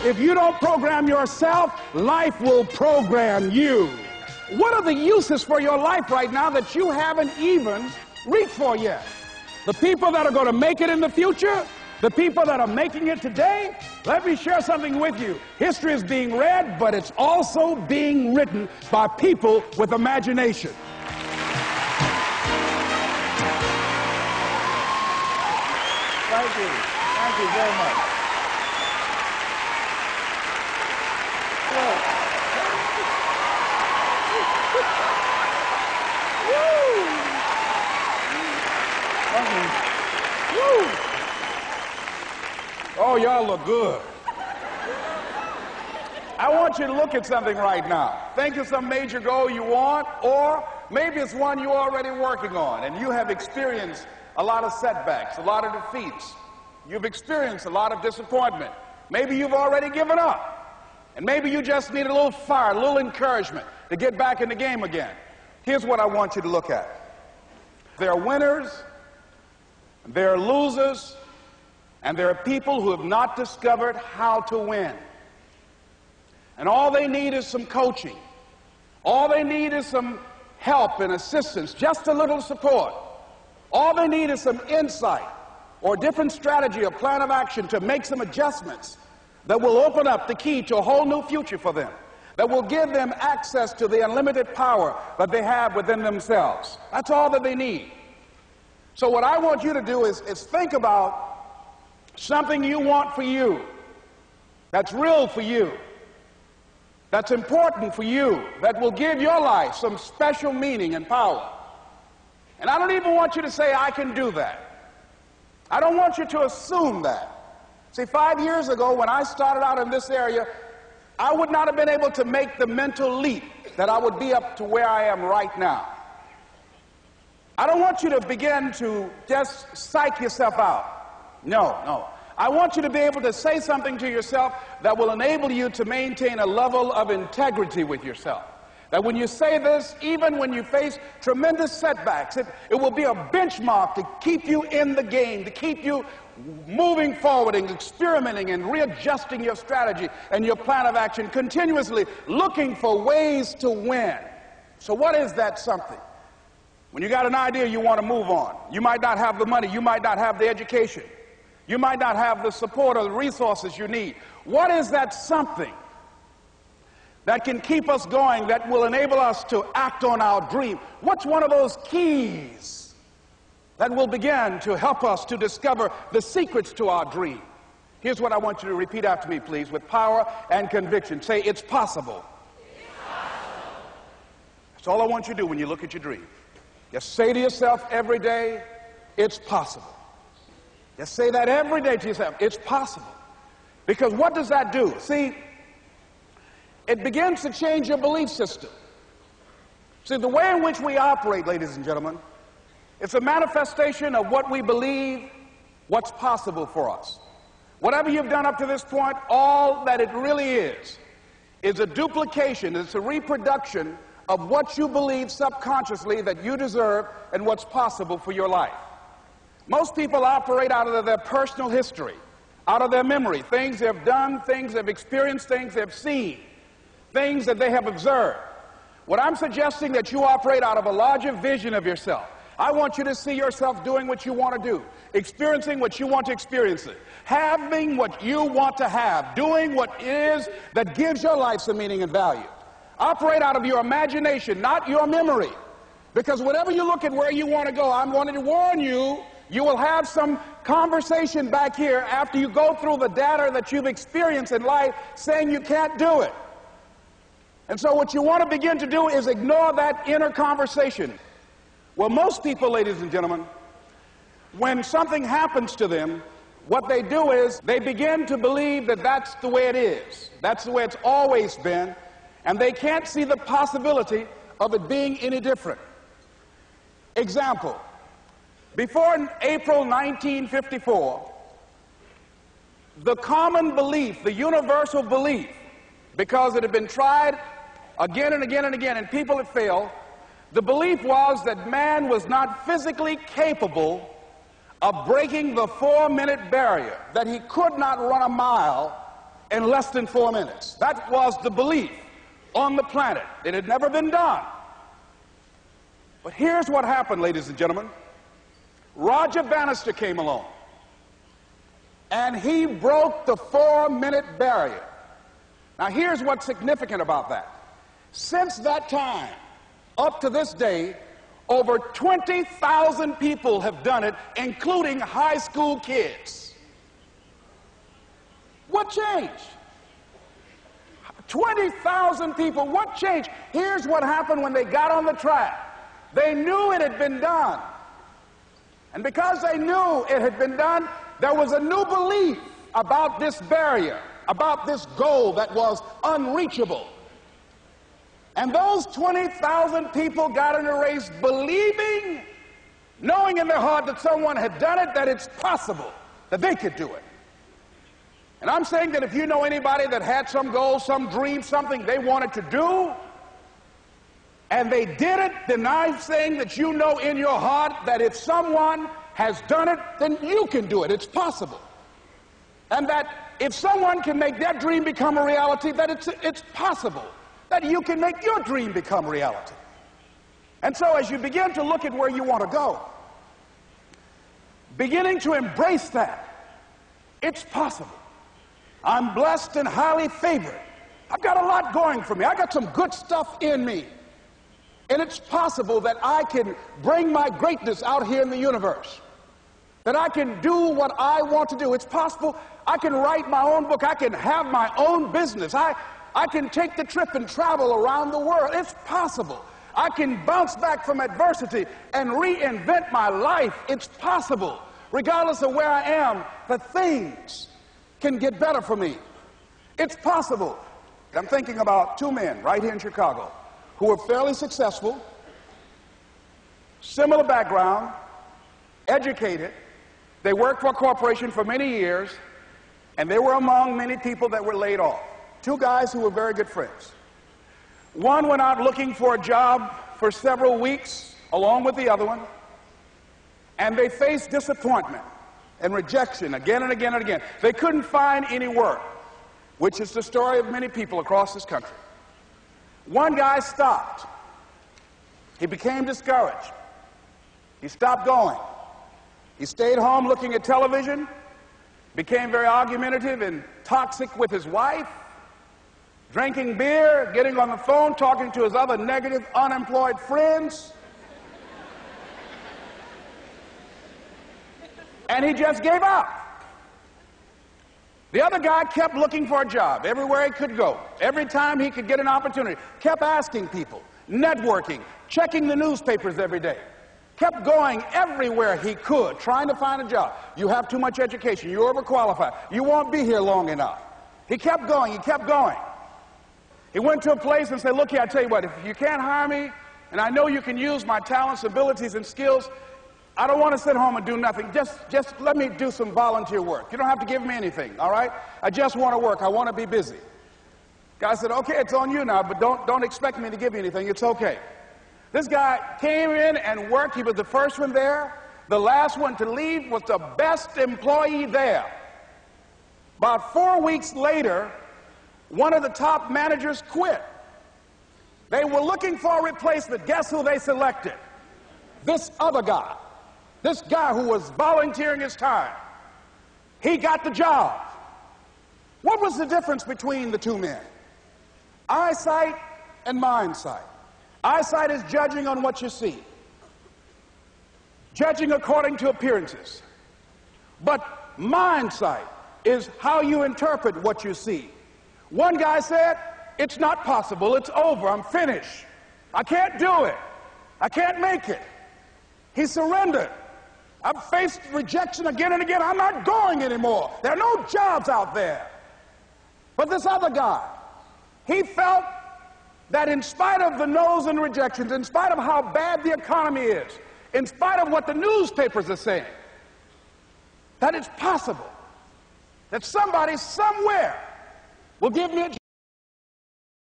If you don't program yourself, life will program you. What are the uses for your life right now that you haven't even reached for yet? The people that are going to make it in the future, the people that are making it today, let me share something with you. History is being read, but it's also being written by people with imagination. Thank you. Thank you very much. Oh, y'all look good. I want you to look at something right now. Think of some major goal you want, or maybe it's one you're already working on, and you have experienced a lot of setbacks, a lot of defeats. You've experienced a lot of disappointment. Maybe you've already given up, and maybe you just need a little fire, a little encouragement to get back in the game again. Here's what I want you to look at. There are winners, there are losers, and there are people who have not discovered how to win. And all they need is some coaching. All they need is some help and assistance, just a little support. All they need is some insight or a different strategy or plan of action to make some adjustments that will open up the key to a whole new future for them, that will give them access to the unlimited power that they have within themselves. That's all that they need. So what I want you to do is think about something you want for you, that's real for you, that's important for you, that will give your life some special meaning and power. And I don't even want you to say, I can do that. I don't want you to assume that. See, 5 years ago when I started out in this area, I would not have been able to make the mental leap that I would be up to where I am right now. I don't want you to begin to just psych yourself out. No. I want you to be able to say something to yourself that will enable you to maintain a level of integrity with yourself. That when you say this, even when you face tremendous setbacks, it will be a benchmark to keep you in the game, to keep you moving forward and experimenting and readjusting your strategy and your plan of action, continuously looking for ways to win. So what is that something? When you got an idea you want to move on, you might not have the money, you might not have the education, you might not have the support or the resources you need. What is that something that can keep us going, that will enable us to act on our dream? What's one of those keys that will begin to help us to discover the secrets to our dream? Here's what I want you to repeat after me, please, with power and conviction. Say, it's possible. It's possible. That's all I want you to do when you look at your dream. Just say to yourself every day, it's possible. Just say that every day to yourself, it's possible. Because what does that do? See, it begins to change your belief system. See, the way in which we operate, ladies and gentlemen, it's a manifestation of what we believe, what's possible for us. Whatever you've done up to this point, all that it really is a duplication, it's a reproduction of what you believe subconsciously that you deserve and what's possible for your life. Most people operate out of their personal history, out of their memory, things they've done, things they've experienced, things they've seen, things that they have observed. What I'm suggesting that you operate out of a larger vision of yourself. I want you to see yourself doing what you want to do, experiencing what you want to experience, having what you want to have, doing what it is that gives your life some meaning and value. Operate out of your imagination, not your memory. Because whenever you look at where you want to go, I'm wanting to warn you, you will have some conversation back here after you go through the data that you've experienced in life saying you can't do it. And so what you want to begin to do is ignore that inner conversation. Well, most people, ladies and gentlemen, when something happens to them, what they do is they begin to believe that that's the way it is. That's the way it's always been. And they can't see the possibility of it being any different. Example, before April 1954, the common belief, the universal belief, because it had been tried again and again and again and people had failed, the belief was that man was not physically capable of breaking the 4-minute barrier, that he could not run a mile in less than 4 minutes. That was the belief on the planet. It had never been done. But here's what happened, ladies and gentlemen. Roger Bannister came along, and he broke the 4-minute barrier. Now, here's what's significant about that. Since that time, up to this day, over 20,000 people have done it, including high school kids. What changed? 20,000 people. What changed? Here's what happened when they got on the track. They knew it had been done. And because they knew it had been done, there was a new belief about this barrier, about this goal that was unreachable. And those 20,000 people got in a race believing, knowing in their heart that someone had done it, that it's possible, that they could do it. And I'm saying that if you know anybody that had some goal, some dream, something they wanted to do, and they did it, then I'm saying that you know in your heart that if someone has done it, then you can do it. It's possible. And that if someone can make their dream become a reality, that it's possible that you can make your dream become reality. And so as you begin to look at where you want to go, beginning to embrace that, it's possible. I'm blessed and highly favored. I've got a lot going for me. I got some good stuff in me. And it's possible that I can bring my greatness out here in the universe. That I can do what I want to do. It's possible I can write my own book. I can have my own business. I can take the trip and travel around the world. It's possible. I can bounce back from adversity and reinvent my life. It's possible. Regardless of where I am, that things can get better for me. It's possible. I'm thinking about two men right here in Chicago who were fairly successful, similar background, educated. They worked for a corporation for many years, and they were among many people that were laid off. Two guys who were very good friends. One went out looking for a job for several weeks along with the other one, and they faced disappointment and rejection again and again and again. They couldn't find any work, which is the story of many people across this country. One guy stopped. He became discouraged. He stopped going. He stayed home looking at television, became very argumentative and toxic with his wife, drinking beer, getting on the phone, talking to his other negative, unemployed friends. And he just gave up. The other guy kept looking for a job everywhere he could go. Every time he could get an opportunity, kept asking people, networking, checking the newspapers every day. Kept going everywhere he could, trying to find a job. You have too much education. You're overqualified. You won't be here long enough. He kept going. He kept going. He went to a place and said, look here, I tell you what, if you can't hire me, and I know you can use my talents, abilities, and skills, I don't want to sit home and do nothing. Just let me do some volunteer work. You don't have to give me anything, all right? I just want to work. I want to be busy. Guy said, okay, it's on you now, but don't expect me to give you anything. It's okay. This guy came in and worked. He was the first one there. The last one to leave was the best employee there. About 4 weeks later, one of the top managers quit. They were looking for a replacement. Guess who they selected? This other guy. This guy who was volunteering his time. He got the job. What was the difference between the two men? Eyesight and mindsight. Eyesight is judging on what you see, judging according to appearances. But mindsight is how you interpret what you see. One guy said, it's not possible, it's over, I'm finished. I can't do it. I can't make it. He surrendered. I've faced rejection again and again. I'm not going anymore. There are no jobs out there. But this other guy, he felt that in spite of the no's and rejections, in spite of how bad the economy is, in spite of what the newspapers are saying, that it's possible that somebody somewhere will give me a